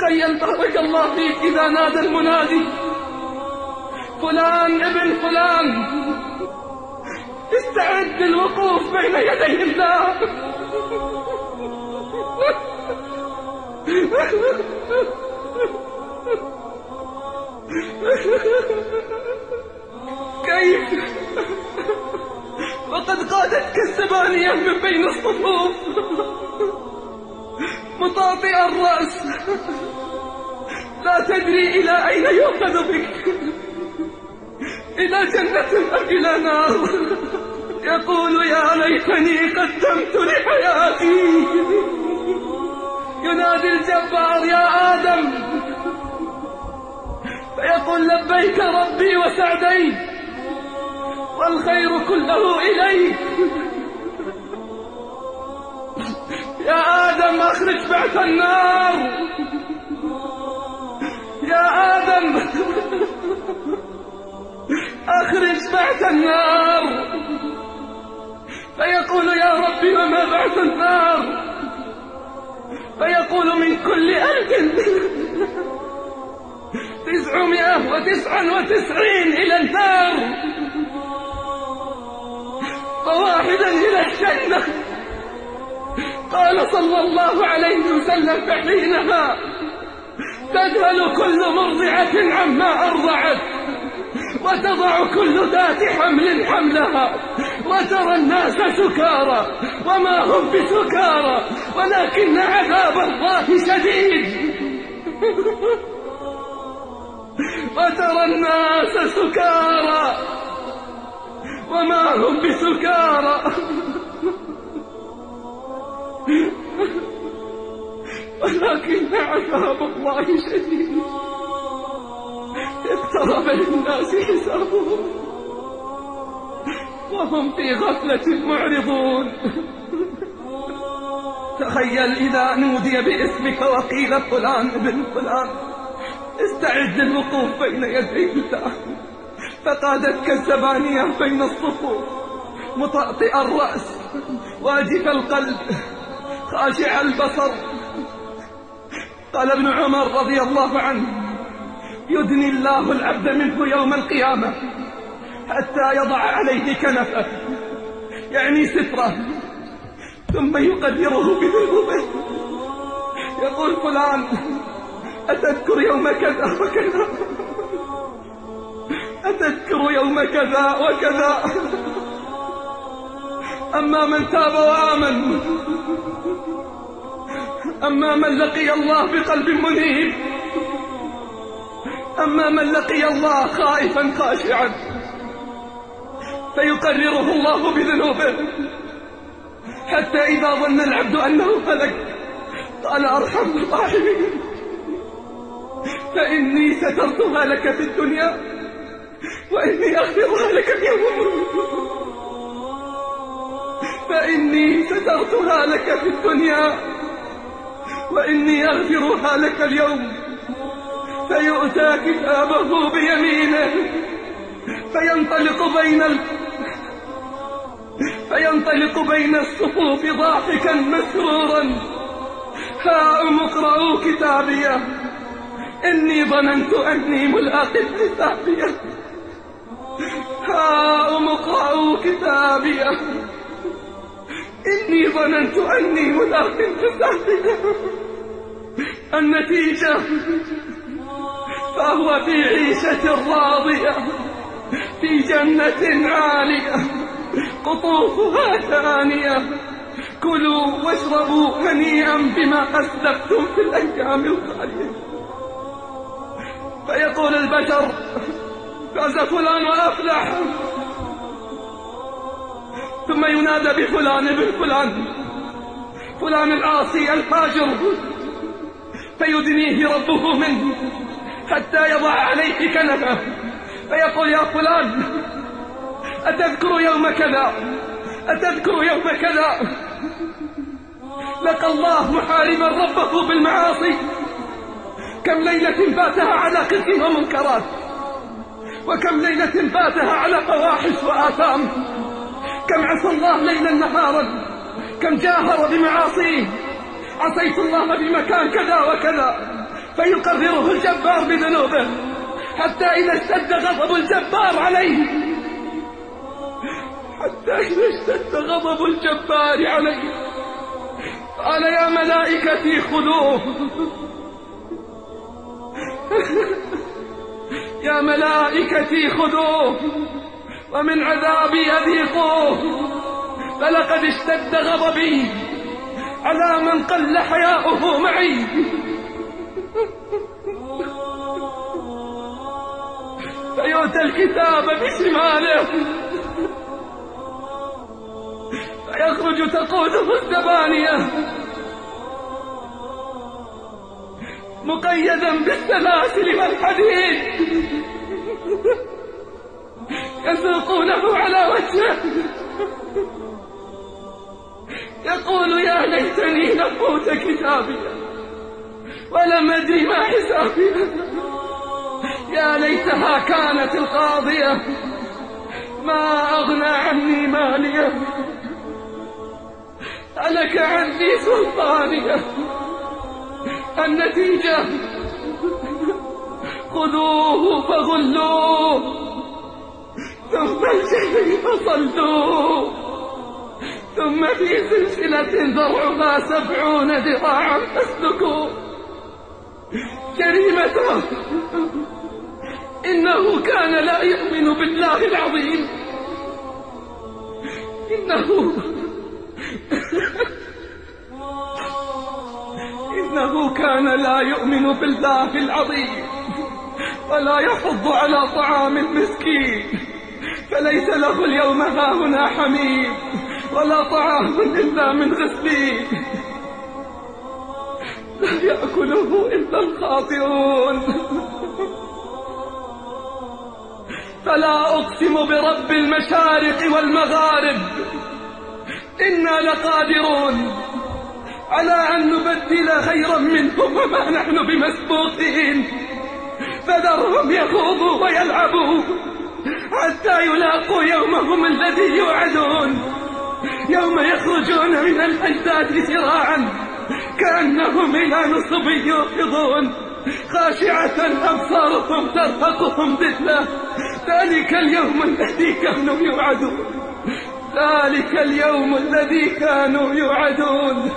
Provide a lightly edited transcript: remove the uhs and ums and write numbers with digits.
تخيل بارك الله فيك إذا نادى المنادي فلان ابن فلان استعد للوقوف بين يدي الله. كيف وقد قادتك الزبانية من بين الصفوف مطاطئ الرأس لا تدري إلى أين يؤخذ بك، إلى جنة أم إلى نار. يقول يا ليتني قدمت لحياتي. ينادي الجبار يا آدم فيقول لبيك ربي وسعديك والخير كله إليك. يا آدم أخرج بعث النار. يا آدم أخرج بعث النار. فيقول يا ربي وما بعث النار؟ فيقول من كل 1999 إلى النار وواحدا إلى الجنة. قال صلى الله عليه وسلم فحينها تذهل كل مرضعة عما أرضعت وتضع كل ذات حمل حملها وترى الناس سكارى وما هم بسكارى ولكن عذاب الله شديد. وترى الناس سكارى وما هم بسكارى ولكن عذاب الله شديد. اقترب للناس حسابهم وهم في غفلة معرضون. تخيل إذا نودي باسمك وقيل فلان ابن فلان استعد للوقوف بين يدي الله، فقادتك الزبانية بين الصفوف مطأطئ الرأس واجف القلب خاشع البصر. قال ابن عمر رضي الله عنه يدني الله العبد منه يوم القيامة حتى يضع عليه كنفه يعني ستره ثم يقدره بذنوبه. يقول فلان أتذكر يوم كذا وكذا، أتذكر يوم كذا وكذا. أما من تاب وآمن، أما من لقي الله بقلب منيب، أما من لقي الله خائفا خاشعا فيقرره الله بذنوبه حتى إذا ظن العبد أنه هلك قال أرحم الراحمين فإني سترتها لك في الدنيا وإني أغفرها لك اليوم. فإني سترتها لك في الدنيا وإني أغفرها لك اليوم. فيؤتى كتابه بيمينه فينطلق بين الصفوف ضاحكا مسرورا هاؤم اقرءوا كتابيه إني ظننت أني ملاق حسابيه. هاؤم اقرءوا كتابيه إني ظننت أني ملاق حسابيه. النتيجة فهو في عيشة راضية في جنة عالية قطوفها ثانية. كلوا واشربوا هنيئا بما أسلفتم في الأيام الخالية. فيقول البشر فاز فلان وأفلح، ثم ينادى بفلان ابن فلان، فلان العاصي الفاجر، فيدنيه ربه منه حتى يضع عليه كنفه فيقول يا فلان أتذكر يوم كذا، أتذكر يوم كذا. لقى الله محاربا ربه بالمعاصي، كم ليلة فاتها على قسم ومنكرات، وكم ليلة فاتها على فواحش وآثام، كم عصى الله ليلا نهارا، كم جاهر بمعاصيه. عصيت الله بمكان كذا وكذا، فيقرره الجبار بذنوبه، حتى إذا اشتد غضب الجبار عليه قال يا ملائكتي خذوه يا ملائكتي خذوه ومن عذابي أذيقوه، فلقد اشتد غضبي على من قل حياؤه معي. فيؤتى الكتاب بشماله فيخرج تقوده الزبانية مقيدا بالسلاسل والحديد، يسوقونه على وجهه يقول يا ليتني لم أوت كتابيا ولم أدري ما حسابي، يا ليتها كانت القاضية ما أغنى عني مالية، هلك عني سلطانية. النتيجة خذوه فغلوه ثم الجحيم صلوه ثم في سلسلة ذرعها 70 ذراعا فاسلكوه. جريمته إنه كان لا يؤمن بالله العظيم، إنه كان لا يؤمن بالله العظيم ولا يحض على طعام المسكين، فليس له اليوم هاهنا حميم ولا طعام إلا من غسلين، لا يأكله إلا الخاطئون. فلا أقسم برب المشارق والمغارب إنا لقادرون على أن نبدل خيرا منهم وما نحن بمسبوقين، فذرهم يخوضوا ويلعبوا حتى يلاقوا يومهم الذي يوعدون، يوم يخرجون من الأجداث سراعا كأنهم إلى نصب يوقظون، خاشعة أبصارهم ترهقهم ذلة. ذلك اليوم الذي كانوا يوعدون، ذلك اليوم الذي كانوا يوعدون.